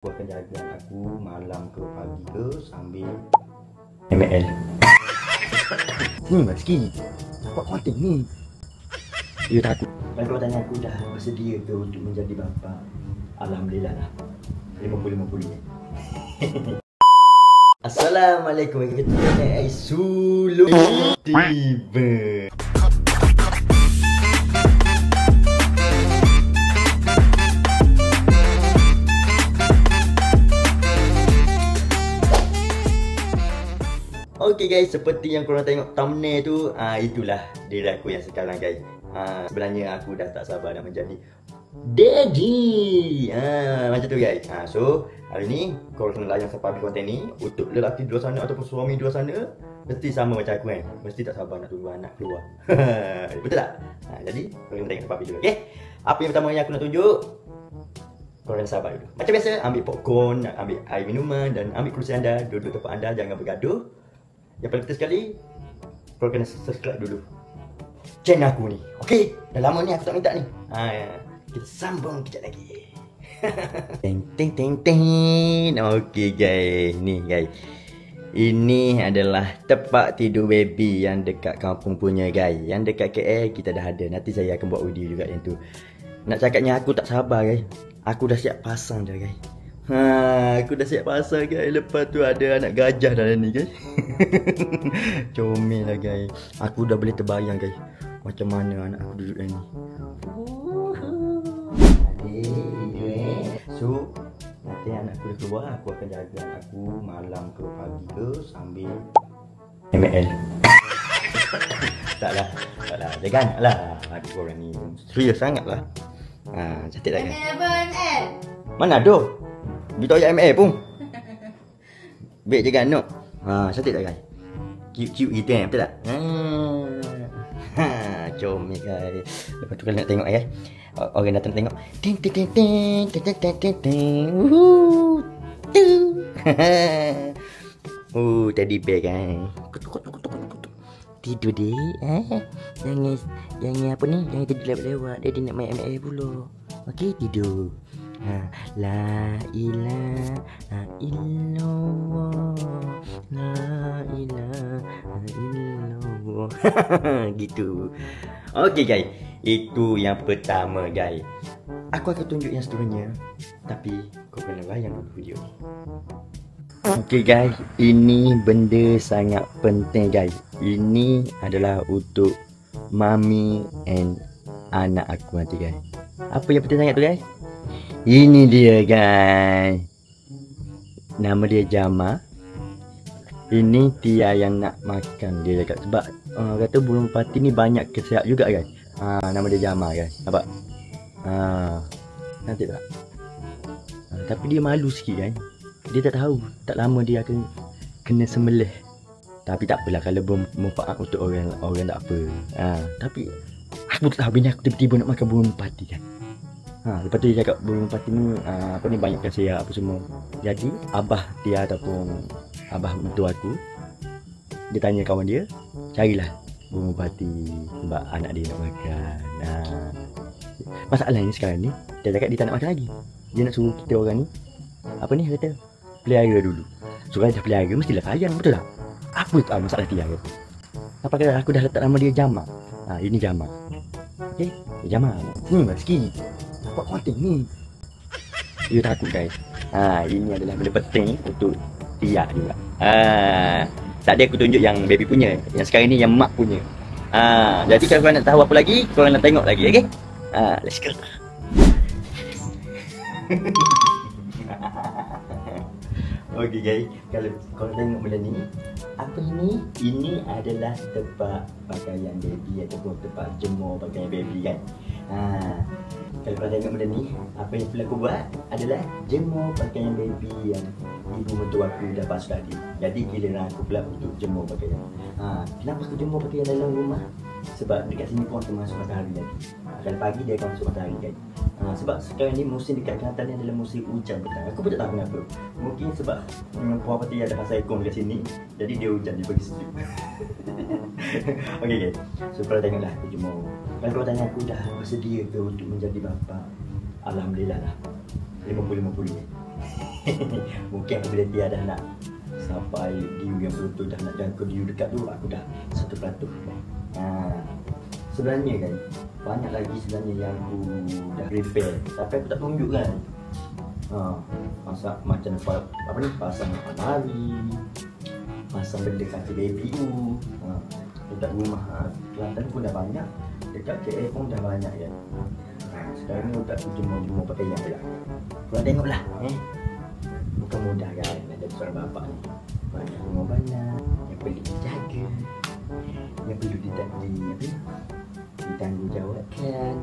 Aku akan jaga aku malam ke pagi ke sambil ML. Ni mas sikit. Nampak konten ni. Dia takut. Kalau kau tanya aku dah bersedia ke untuk menjadi bapa, alhamdulillah lah. 50-50 ni. Assalamualaikum warahmatullahi wabarakatuh. Tiba. Okay guys, seperti yang korang tengok thumbnail tu, itulah diri aku yang sekarang guys. Sebenarnya aku dah tak sabar nak menjadi daddy. Macam tu guys. So hari ni korang kena layan sampai habis konten ni. Untuk lelaki di luar sana ataupun suami di luar sana, mesti sama macam aku kan. Mesti tak sabar nak tunggu anak keluar. Betul tak? Jadi korang kena tengok sampai habis dulu. Okay, apa yang pertama yang aku nak tunjuk, korang sabar dulu. Macam biasa, ambil popcorn, ambil air minuman dan ambil kerusi anda. Duduk tempat anda, jangan bergaduh. Yang paling penting sekali, korang kena subscribe dulu channel aku ni. Okay, dah lama ni aku tak minta ni. Kita sambung kejap lagi. Teng teng teng teng. Okay guys, ni guys, ini adalah tempat tidur baby yang dekat kampung punya guys. Yang dekat KL kita dah ada. Nanti saya akan buat video juga yang tu. Nak cakapnya aku tak sabar guys. Aku dah siap pasang dah guys. Aku dah siap pasang guys. Lepas tu ada anak gajah dalam ni guys. Comel lah guys. Aku dah boleh terbayang guys macam mana anak aku duduk dalam ni. So nanti anak aku dah keluar, aku akan jaga anak aku malam ke pagi ke sambil ML. Taklah, jaga anak lah. Aduh korang ni serius sangat lah. Cantik tak kan? ML. Mana ada? Kita ayat ML pun. Baik jaga anak. Cantik tak guys? Cute gitu kan, betul tak? Comel guys. Lepas tu kalian nak tengok guys. Orang datang tengok. Ting ting ting ting ting ting ting ting. Teddy bear kan. Tidur dek. Jangan apa ni? Jangan tidur lewat-lewat. Dia nak main ML pula. Okey, tidur. La ilaha illallah. La ilaha illallah. Gitu. Okey guys, itu yang pertama guys. Aku akan tunjuk yang seterusnya, tapi kau kena layan dulu video ni. Okey guys, ini benda sangat penting guys. Ini adalah untuk mami and anak aku nanti guys. Apa yang penting sangat tu guys? Ini dia guys. Nama dia Jama. Ini Tia yang nak makan dia dekat. Sebab kata burung merpati ni banyak kesiap juga guys. Nama dia Jama guys. Nampak? Cantik tak? Tapi dia malu sikit kan. Dia tak tahu. Tak lama dia akan kena sembelih. Tapi tak apalah kalau bermanfaat untuk orang tak apa. Tapi aku tak tahu, bini aku tiba-tiba nak makan burung merpati kan. Lepas tu dia cakap burung merpati ni apa ni banyak kesiap apa semua. Jadi abah dia ataupun abah mentua aku, dia tanya kawan dia, carilah burung merpati sebab anak dia nak makan. Masalahnya sekarang ni dia cakap dia tak nak makan lagi. Dia nak suruh kita orang ni apa ni kata pelihara dulu. So kalau dah pelihara mestilah sayang, betul tak? Apa tu masalah dia kata. Apa kata aku dah letak nama dia Jama. Ini Jama. Okey, Jama. Ni mas sikit. Nampak konten ni. Dia takut guys. Ini adalah benda penting untuk Tia juga. Tadi aku tunjuk yang baby punya. Yang sekarang ni yang mak punya. Jadi kalau korang nak tahu apa lagi, korang nak tengok lagi, okey? Let's go. Okey guys, kalau korang tengok benda ni, apa ini? Ini adalah tempat pakaian baby ataupun tempat jemur pakaian baby kan. Kalau korang tengok benda ni, apa yang perlu aku buat adalah jemur pakaian baby yang ibu mentua aku dah basuh tadi. Jadi giliran aku pula untuk jemur pakaian. Kenapa aku jemur pakaian dalam rumah? Sebab dekat sini pun akan masuk matahari lagi. Kalau pagi dia akan masuk matahari kan. Sebab sekarang ni musim dekat Kelantan ni adalah musim hujan petang. Aku pun tak tahu kenapa. Mungkin sebab puan peti ada pasal ekor dekat sini, jadi dia hujan, dia pergi sejuk. Okey guys. So korang tengoklah aku jemur. Kalau korang tanya aku dah bersedia ke untuk menjadi bapa, alhamdulillah lah. 50-50 ni. Mungkin apabila dia dah nak sampai Diu yang betul dah nak jangkau Diu dekat tu, aku dah 1%. Sebenarnya kan banyak lagi sebenarnya yang aku dah prepare, tapi aku tak tunjuk kan. Masak macam apa ni, pasang almari, pasang benda kaki baby tu. Dekat rumah Kelantan pun dah banyak, dekat KL pun dah banyak kan. Sekarang ni aku jemur pakaian pula. Korang tengoklah, bukan mudah kan ada seorang bapak ni. Banyak rumah banyak yang perlu dijaga, yang perlu ditanggungjawabkan.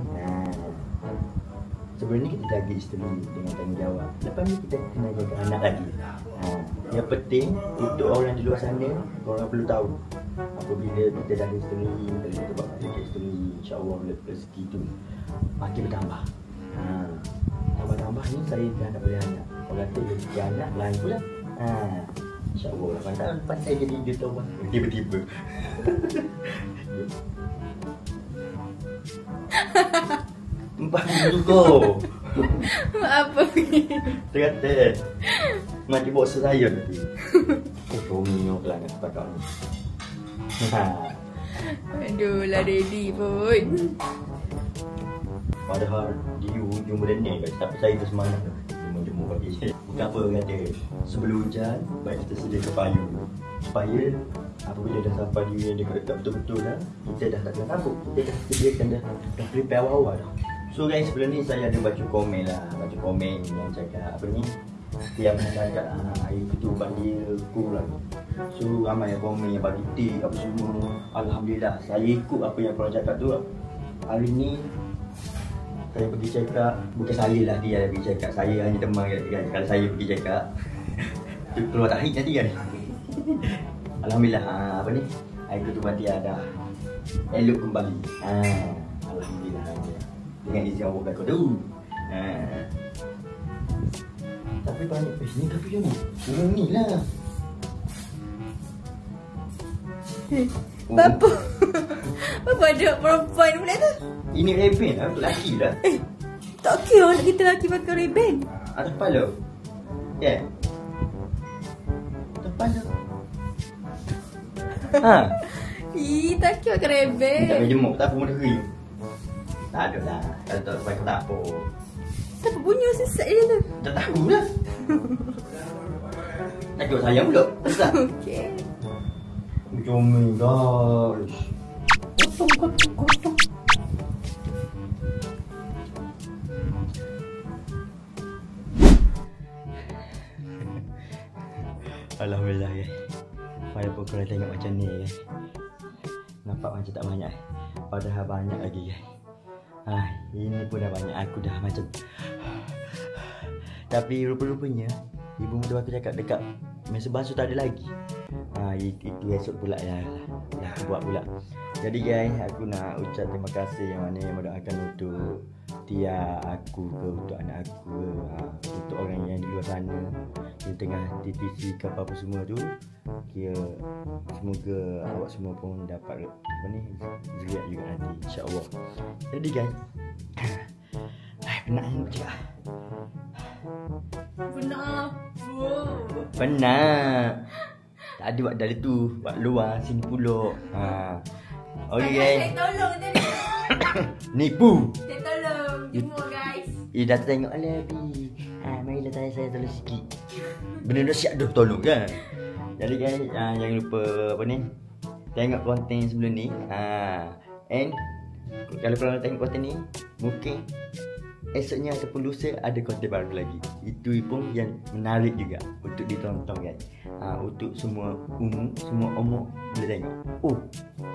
Sebelum ni kita jaga isteri dengan tanggungjawab, lepas ni kita kena jaga anak lagi. Yang penting untuk orang di luar sana, korang perlu tahu apabila kita dah ada isteri, kalau kita buat kerja isteri, insyaAllah rezeki tu makin bertambah. Tambah-tambah ni saya dah nak boleh anak. Kalau kata rezeki anak lain pula. InsyaAllah 8 tahun lepas saya jadi YouTuber tiba-tiba. Empat minggu kau. Apa ni? Dia kata macam boxer saya tadi. Minum lah nak pakai ni. Aduh lah ready pun. Padahal di ujung berenang guys, tapi saya tu semangat tu jemur pagi. Bukan apa kata, sebelum hujan baik kita sediakan payung supaya apabila dah sampai di yang dekat betul-betul dah, kita dah tak kena takut, kita dah sediakan dah prepare awal-awal dah. So guys, sebelum ni saya ada baca komen yang cakap apa ni, yang cakap air ketuban dia kurang. So ramai yang komen yang bagi tip apa semua. Alhamdulillah saya ikut apa yang korang cakap tu. Hari ni saya pergi check up, bukan saya lah dia yang pergi check up, saya hanya teman kan. Kalau saya pergi check up tu keluar tarik nanti kan. Alhamdulillah apa ni, air ketuban dia dah elok kembali. Alhamdulillah dengan izin Allah kau tu. Tapi banyak ni tapi ni. Ni lah. Bapa. Bapa ada perempuan pula tu. Ini Ray-Ban lah, untuk lelaki dah. Tak okey orang kita lelaki pakai Ray-Ban. Atas kepala. Ya. Atas kepala. Tak okey pakai Ray-Ban. Tak boleh jemuk, tak apa benda kering. Tak ada lah. Kalau tak pakai tak apa. Tak apa bunyi sesak je tu. Tak tahu lah. Nak jawab sayang pula. Tak? Okey. Comel guys. Kotong. Alhamdulillah guys. Walaupun korang tengok macam ni guys, nampak macam tak banyak, padahal banyak lagi guys. Ini pun dah banyak, aku dah macam tapi rupa-rupanya ibu mertua aku cakap dekat meja basuh tak ada lagi. Itu esok pula dah aku buat pula. Jadi guys, aku nak ucap terima kasih yang mana yang mendoakan untuk Tia aku ke, untuk anak aku ke, untuk orang yang di luar sana yang tengah TTC ke apa semua tu. Kira semoga awak semua pun dapat apa ni, zuriat juga nanti insya-Allah. Jadi guys, penat nak cakap. Penat. Tak ada buat dari tu, buat luar sini pulak. Okey guys. Saya tolong tadi. Nipu. Saya tolong. Jumpa guys. Dah tengok Abi. Marilah saya tolong sikit. Benda dah siap dah tolong kan. Jadi guys, jangan lupa apa ni, tengok konten sebelum ni. And kalau korang tengok konten ni, mungkin esoknya ataupun lusa ada konten baru lagi. Itu pun yang menarik juga untuk ditonton guys. Untuk semua umur, semua umur boleh tengok.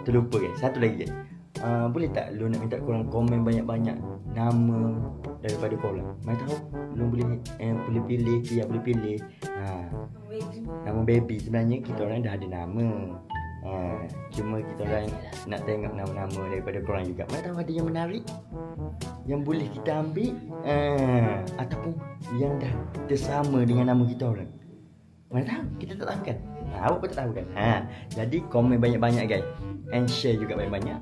Terlupa guys, satu lagi guys. Boleh tak lu nak minta korang komen banyak-banyak nama daripada korang? Mana tahu lu boleh pilih, dia boleh pilih nama baby. Sebenarnya kita orang dah ada nama. Cuma kita orang nak tengok nama-nama daripada korang juga. Mana tahu ada yang menarik yang boleh kita ambil, ataupun yang dah tersama dengan nama kita orang. Mana tahu, kita tak tahu kan. Awak pun tak tahu kan. Jadi komen banyak-banyak guys. And share juga banyak-banyak.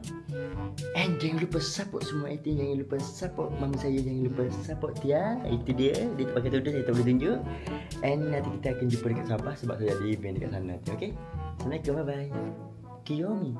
And jangan lupa support semua aktif. Jangan lupa support mama saya. Jangan lupa support Tia. Itu dia. Dia tak pakai tudung, saya tak boleh tunjuk. And nanti kita akan jumpa dekat Sabah sebab saya ada event dekat sana nanti. Okay? Assalamualaikum, bye-bye. Kiyomi.